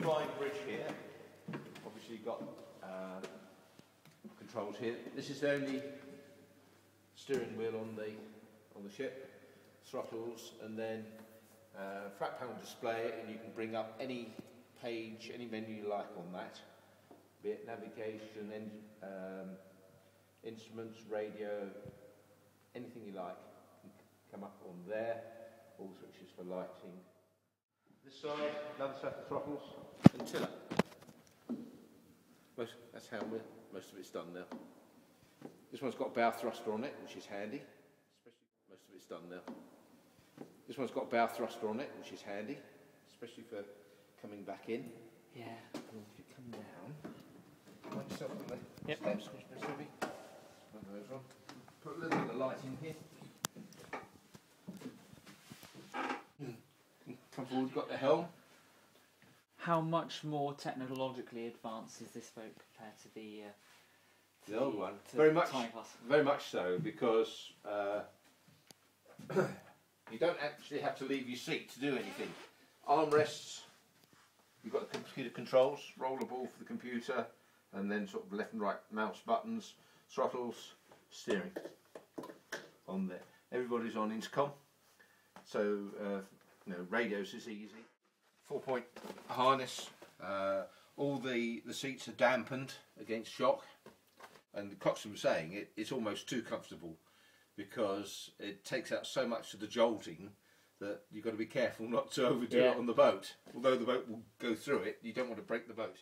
flying bridge here. Obviously you've got controls here. This is the only steering wheel on the ship. Throttles, and then flat panel display, and you can bring up any page, any menu you like on that, be it navigation, instruments, radio, anything you like can come up on there. All switches for lighting. This side, another set of throttles and tiller. That's how most of it's done now. This one's got a bow thruster on it, which is handy. Most of it's done now. This one's got a bow thruster on it, which is handy, especially for coming back in. Yeah. And if you come down, like yourself on the steps, maybe. One of those on. Put a little bit of light in here. Come forward, we've got the helm. How much more technologically advanced is this boat compared to the old one? Time class? Very much so, because you don't actually have to leave your seat to do anything. Armrests, you've got the computer controls, rollerball for the computer, and then sort of left and right mouse buttons, throttles, steering on there. Everybody's on intercom, so radios is easy. 4-point harness. All the seats are dampened against shock, and the coxswain was saying it's almost too comfortable, because it takes out so much of the jolting that you've got to be careful not to overdo it on the boat. Although the boat will go through it, you don't want to break the boat.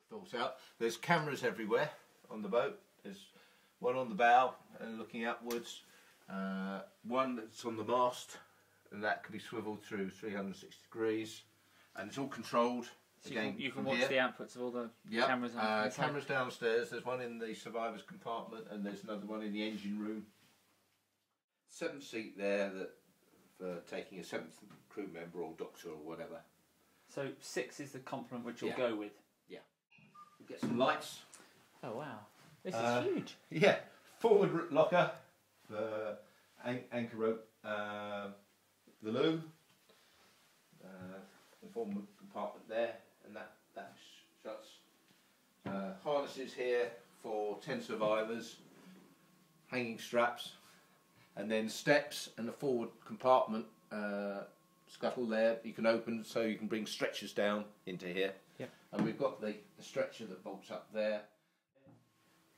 Thought out. There's cameras everywhere on the boat. There's one on the bow and looking outwards, one that's on the mast, and that can be swiveled through 360 degrees, and it's all controlled. So you can watch the outputs of all the cameras. Cameras downstairs. There's one in the survivors compartment, and there's another one in the engine room. 7th seat there for taking a 7th crew member or doctor or whatever. So 6 is the complement which you'll go with. Yeah. You get some lights. Oh wow, this is huge. Yeah. Forward locker for anchor rope, the loom, informant compartment there, and that shuts. Harnesses here for 10 survivors, hanging straps, and then steps and the forward compartment scuttle there you can open, so you can bring stretchers down into here. Yep. And we've got the stretcher that bolts up there.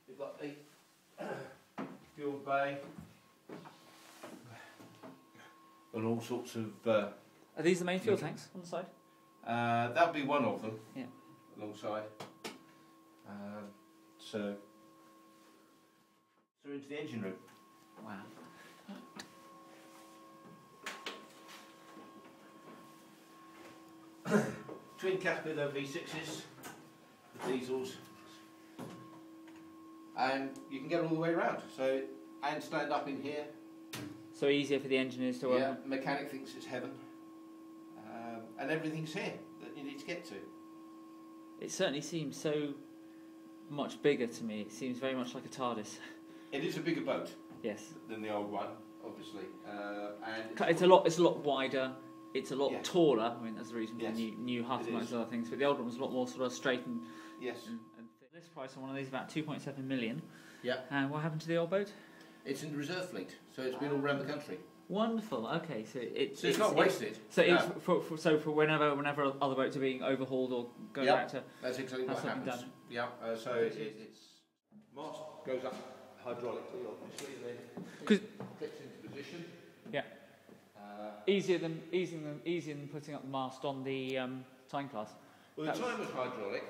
We've got the fuel bay and all sorts of. Are these the main fuel tanks on the side? That would be one of them. Yeah. Alongside. So into the engine room. Wow. Twin Caterpillar V6s, the diesels, and you can get all the way around. So and stand up in here. So easier for the engineers to work. Yeah, mechanic thinks it's heaven, and everything's here that you need to get to. It certainly seems so much bigger to me. It seems very much like a TARDIS. It is a bigger boat. Yes. Than the old one, obviously, and it's a lot wider. It's a lot taller. I mean, that's the reason for the new height and those other things. But the old one was a lot more sort of straight and yes. And this price on one of these is about 2.7 million. Yeah. And what happened to the old boat? It's in the reserve fleet, so it's been all around the country. Wonderful. Okay, so it's not wasted. It's for whenever other boats are being overhauled or going back to. That's exactly what happens. Done. Yeah. So it's mast goes up hydraulically, obviously, and then clicks into position. Yeah. Easier than putting up the mast on the Time class. Well, the Time was hydraulic.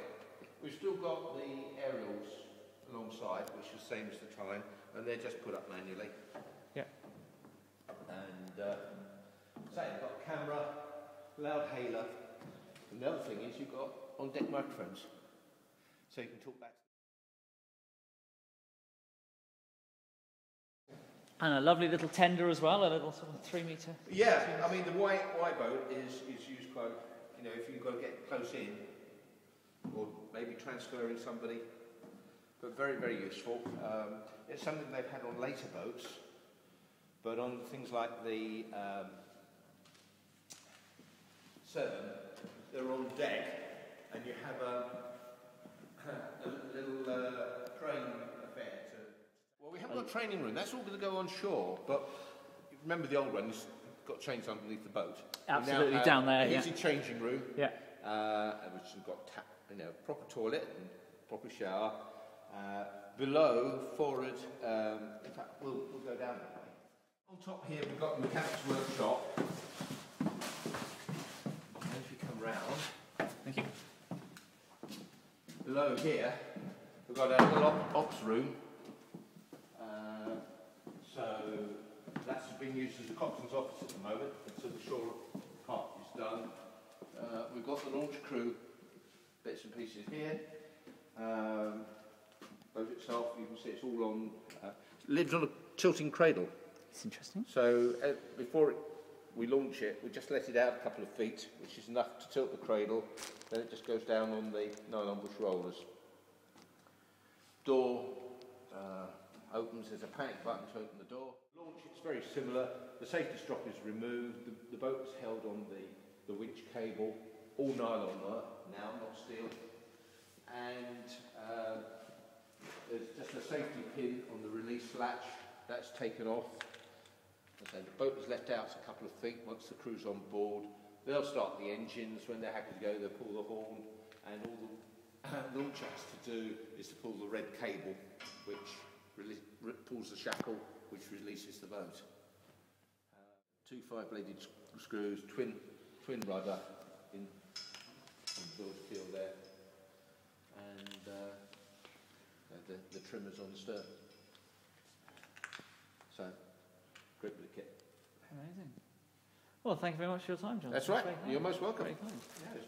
We've still got the aerials alongside, which is the same as the Time, and they're just put up manually. Yeah. And say you've got camera, loud hailer, and the other thing is you've got on-deck microphones, so you can talk back. And a lovely little tender as well, a little sort of 3 metre. Yeah, I mean the white boat is used quite, if you've got to get close in, or maybe transferring somebody, but very, very useful. It's something they've had on later boats, but on things like the 7, they're on deck, and you have a little crane affair to... Well, we haven't got a training room. That's all going to go on shore, but remember the old one, it's got chains underneath the boat. Absolutely, down there, yeah. Easy changing room. Yeah. Which has got proper toilet and proper shower. Below, forward, in fact, we'll go down that way. On top here, we've got the mechanics workshop. And if you come round, Thank you. below here, we've got a little ops room. So that's being used as the coxswain's office at the moment until the shore part is done. We've got the launch crew bits and pieces here. Boat itself, you can see it's all on, lives on a tilting cradle. It's interesting. So before we launch it, we just let it out a couple of feet, which is enough to tilt the cradle. Then it just goes down on the nylon bush rollers. Door opens, there's a panic button to open the door. Launch, it's very similar. The safety strop is removed. The boat is held on the winch cable, all nylon now, not steel. And there's just a safety pin on the release latch. That's taken off. So the boat is left out a couple of feet once the crew's on board. They'll start the engines. When they're happy to go, they'll pull the horn. And all the launch has to do is to pull the red cable, which pulls the shackle, which releases the boat. Two 5-bladed screws, twin rudder in the build keel there. And the trimmers on the stern. So, great bit of kit. Amazing. Well, thank you very much for your time, John. That's right. You're most welcome. Very kind. Yeah,